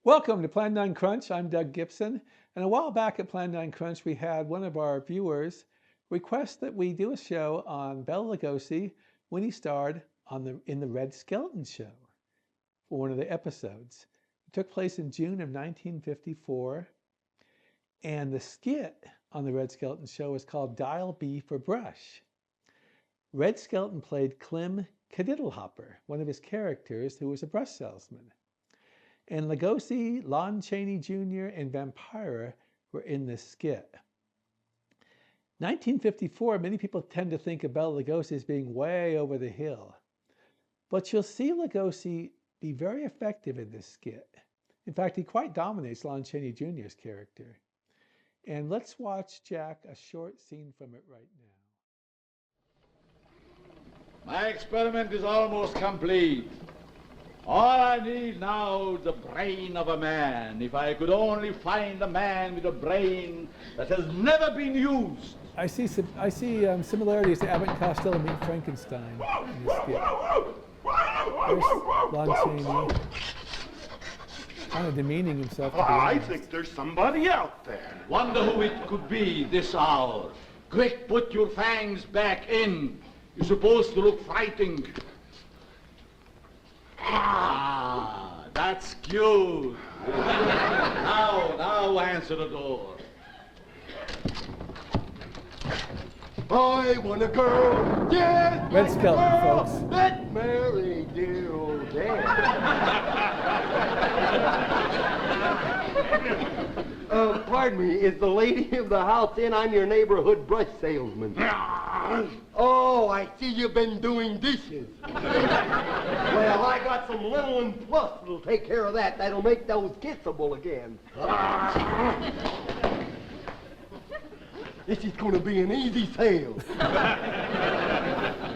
Welcome to Plan 9 Crunch. I'm Doug Gibson. And a while back at Plan 9 Crunch, we had one of our viewers request that we do a show on Bela Lugosi when he starred in the Red Skelton Show for one of the episodes. It took place in June of 1954. And the skit on the Red Skelton Show is called Dial B for Brush. Red Skelton played Clem Kadiddlehopper, one of his characters who was a brush salesman. And Lugosi, Lon Chaney Jr., and Vampira were in this skit. 1954, many people tend to think of Bela Lugosi as being way over the hill. But you'll see Lugosi be very effective in this skit. In fact, he quite dominates Lon Chaney Jr.'s character. And let's watch, Jack, a short scene from it right now. My experiment is almost complete. All I need now is the brain of a man. If I could only find a man with a brain that has never been used. I see similarities to Abbott and Costello meet Frankenstein in this skit. There's Lon Chaney, kind of demeaning himself. I think there's somebody out there. Wonder who it could be this hour. Quick, put your fangs back in. You're supposed to look frightened. Ah, that's cute. Now answer the door. I want a girl, yes! Red Skelton, folks. That Mary dear old dad. Pardon me, is the lady of the house in? I'm your neighborhood brush salesman. Oh, I see you've been doing dishes. Well, I got some Linoln Plus that'll take care of that. That'll make those kissable again. This is going to be an easy sale.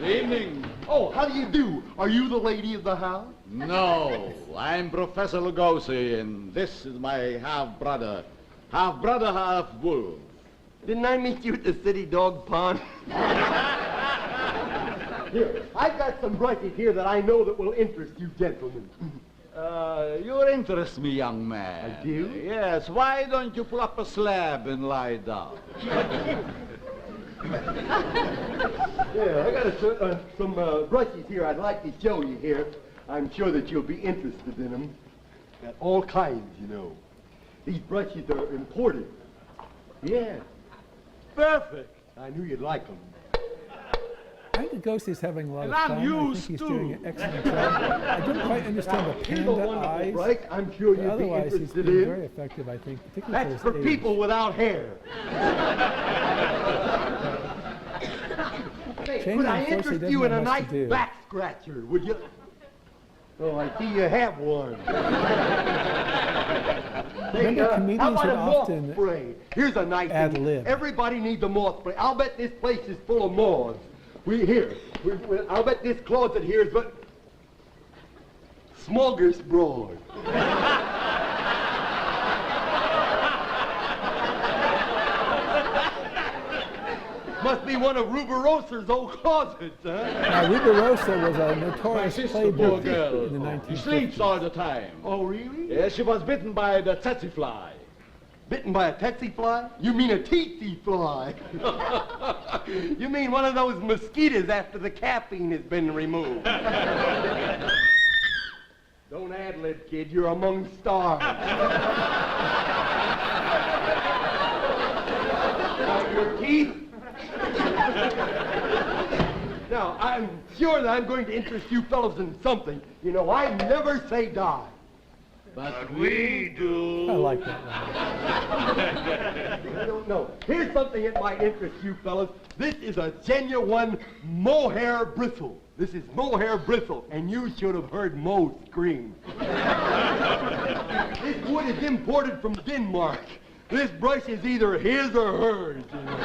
Good evening. Oh, how do you do? Are you the lady of the house? No, I'm Professor Lugosi, and this is my half-brother. Half-brother, half-wolf. Didn't I meet you at the city dog pond? Here, I've got some brushes here that I know that will interest you gentlemen. You interest me, young man. I do? Yes, why don't you pull up a slab and lie down? Yeah, I got some brushes here I'd like to show you here. I'm sure that you'll be interested in them. Got all kinds, you know. These brushes are imported. Yeah. Perfect. I knew you'd like them. I think Lugosi's having a lot of And I'm fun. I think used he's to. doing an excellent job. I don't quite understand the Here's a panda wonderful eyes. brush I'm sure But you'd be otherwise, he's interested been in. very effective, I think, particularly That's for for his age. people without hair. Hey, Chaney, could I unfortunately, interest doesn't you in have a much to nice do. back scratcher, would you? Oh, I see you have one. Remember, How comedians about would a moth often spray? Here's a nice ad thing. lib. Everybody needs a moth spray. I'll bet this place is full of moths. I'll bet this closet here is but smorgasbord. Must be one of Rubirosa's old closets, huh? Now, Rubirosa was a My notorious sister, poor playboy girl. in the She 1950s. sleeps all the time. Oh, really? Yes, she was bitten by the tsetse fly. Bitten by a tsetse fly? You mean a tsetse fly? You mean one of those mosquitoes after the caffeine has been removed? Don't ad-lib, kid. You're among stars. Now, your teeth? Now, I'm sure that I'm going to interest you fellows in something. You know, I never say die. But we do. I like that one. I don't know. Here's something that might interest you fellas. This is a genuine mohair bristle. This is mohair bristle, and you should have heard Mo scream. This wood is imported from Denmark. This brush is either his or hers. You know.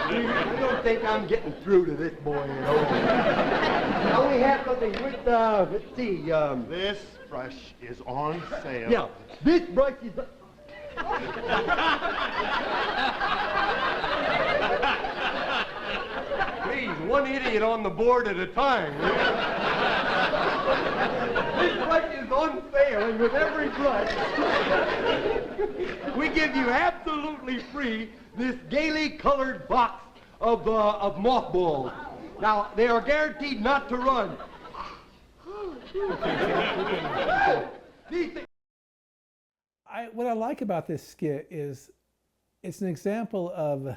I don't think I'm getting through to this boy at all. I only have something with, let's see, This brush is on sale. yeah, this brush is... Please, one idiot on the board at a time. This brush is is on sale, and with every brush, we give you absolutely free this gaily colored box of mothballs. Now, they are guaranteed not to run. What I like about this skit is it's an example of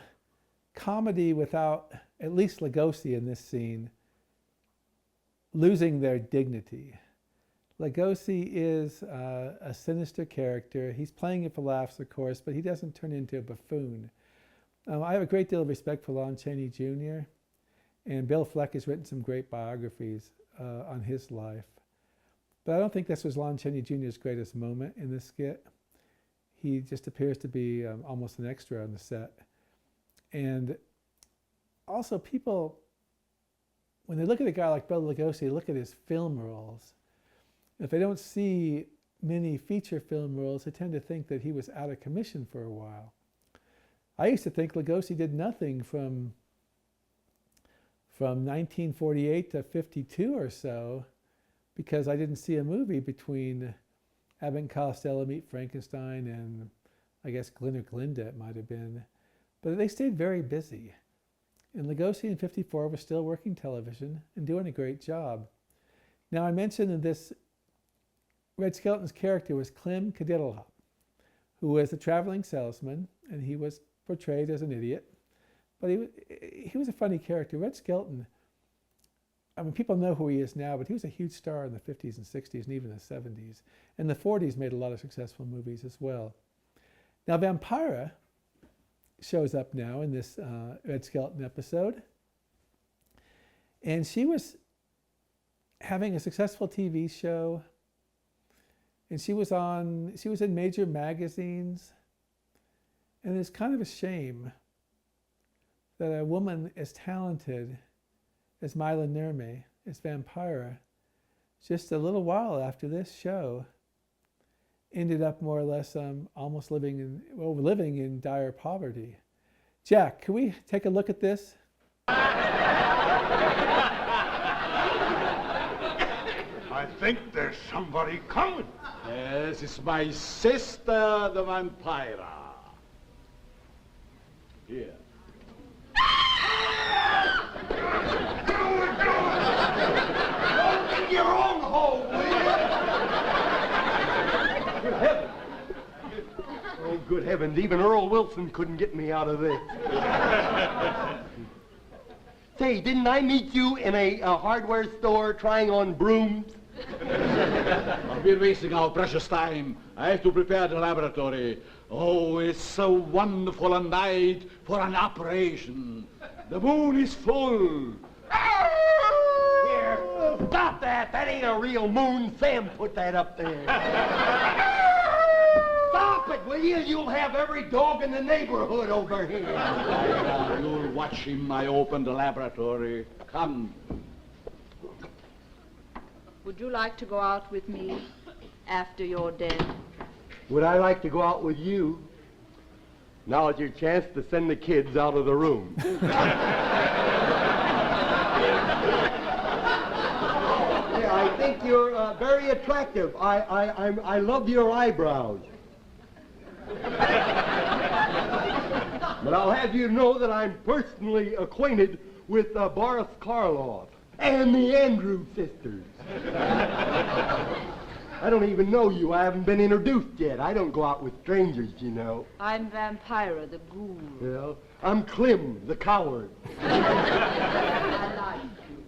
comedy without, at least Lugosi in this scene, losing their dignity. Lugosi is a sinister character. He's playing it for laughs, of course, but he doesn't turn into a buffoon. I have a great deal of respect for Lon Chaney Jr., and Bill Fleck has written some great biographies on his life. But I don't think this was Lon Chaney Jr.'s greatest moment in this skit. He just appears to be almost an extra on the set. And also people, when they look at a guy like Bela Lugosi, they look at his film roles. If they don't see many feature film roles, they tend to think that he was out of commission for a while. I used to think Lugosi did nothing from 1948 to 52 or so, because I didn't see a movie between Abbott and Costello Meet Frankenstein and I guess Glyn or Glinda it might have been. But they stayed very busy. And Lugosi in 54 was still working television and doing a great job. Now I mentioned that this Red Skelton's character was Clem Cadiddlehop, who was a traveling salesman, and he was portrayed as an idiot. But he was a funny character. Red Skelton, I mean, people know who he is now, but he was a huge star in the 50s and 60s and even the 70s. And the 40s made a lot of successful movies as well. Now, Vampira shows up now in this Red Skelton episode. And she was having a successful TV show. And she was in major magazines. And it's kind of a shame that a woman as talented as Mila Nurmi, as Vampira, just a little while after this show, ended up more or less almost living in dire poverty. Jack, can we take a look at this? I think there's somebody coming. Yes, it's my sister, the Vampira. Here. Don't dig your own hole, will you? Good heavens. Oh, good heavens. Even Earl Wilson couldn't get me out of this. Say, didn't I meet you in a hardware store trying on brooms? We're wasting our precious time. I have to prepare the laboratory. Oh, it's so wonderful a night for an operation. The moon is full. Here, stop that. That ain't a real moon. Sam put that up there. Stop it, will you? You'll have every dog in the neighborhood over here. You'll watch him. I open the laboratory. Come. Would you like to go out with me after you're dead? Would I like to go out with you? Now is your chance to send the kids out of the room. Yeah, I think you're very attractive. I love your eyebrows. But I'll have you know that I'm personally acquainted with Boris Karloff and the Andrews sisters. I don't even know you. I haven't been introduced yet. I don't go out with strangers, you know. I'm Vampira, the ghoul. Well, I'm Clem, the coward. I like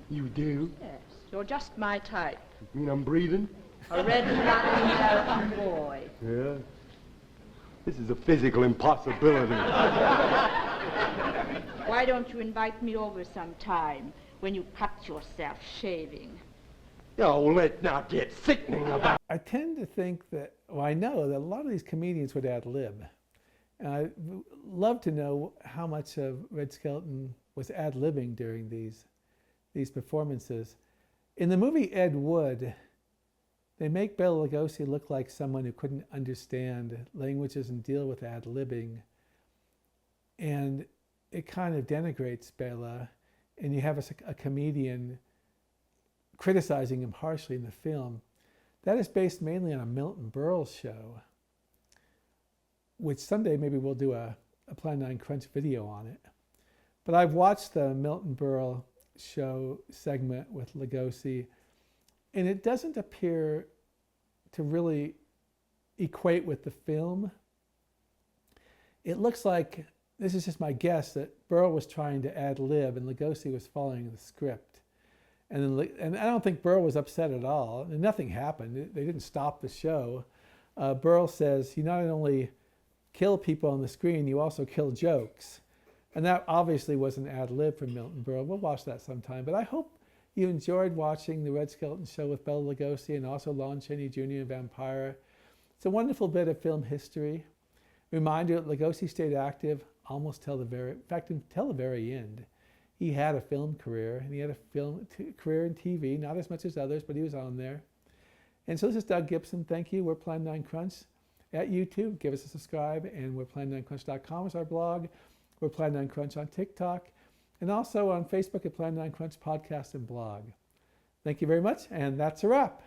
you. You do? Yes, you're just my type. You mean I'm breathing? A red-blooded American boy. Yeah. This is a physical impossibility. Why don't you invite me over sometime when you cut yourself shaving? Oh, let's not get sickening about. I tend to think that, well, I know that a lot of these comedians would ad lib. And I'd love to know how much of Red Skelton was ad libbing during these performances. In the movie Ed Wood, they make Bela Lugosi look like someone who couldn't understand languages and deal with ad libbing. And it kind of denigrates Bela. And you have a comedian criticizing him harshly in the film. That is based mainly on a Milton Berle show, which someday maybe we'll do a Plan 9 Crunch video on it. But I've watched the Milton Berle show segment with Lugosi, and it doesn't appear to really equate with the film. It looks like, this is just my guess, that Berle was trying to ad-lib and Lugosi was following the script. And I don't think Berle was upset at all. And nothing happened. They didn't stop the show. Berle says, you not only kill people on the screen, you also kill jokes. And that obviously was an ad-lib from Milton Berle. We'll watch that sometime. But I hope you enjoyed watching the Red Skelton Show with Bela Lugosi and also Lon Chaney Jr. and Vampira. It's a wonderful bit of film history. Reminder that Lugosi stayed active almost till the very end. He had a film career, and he had a film career in TV, not as much as others, but he was on there. And so this is Doug Gibson. Thank you. We're Plan 9 Crunch at YouTube. Give us a subscribe, and we're plan9crunch.com is our blog. We're Plan 9 Crunch on TikTok, and also on Facebook at Plan 9 Crunch Podcast and blog. Thank you very much, and that's a wrap.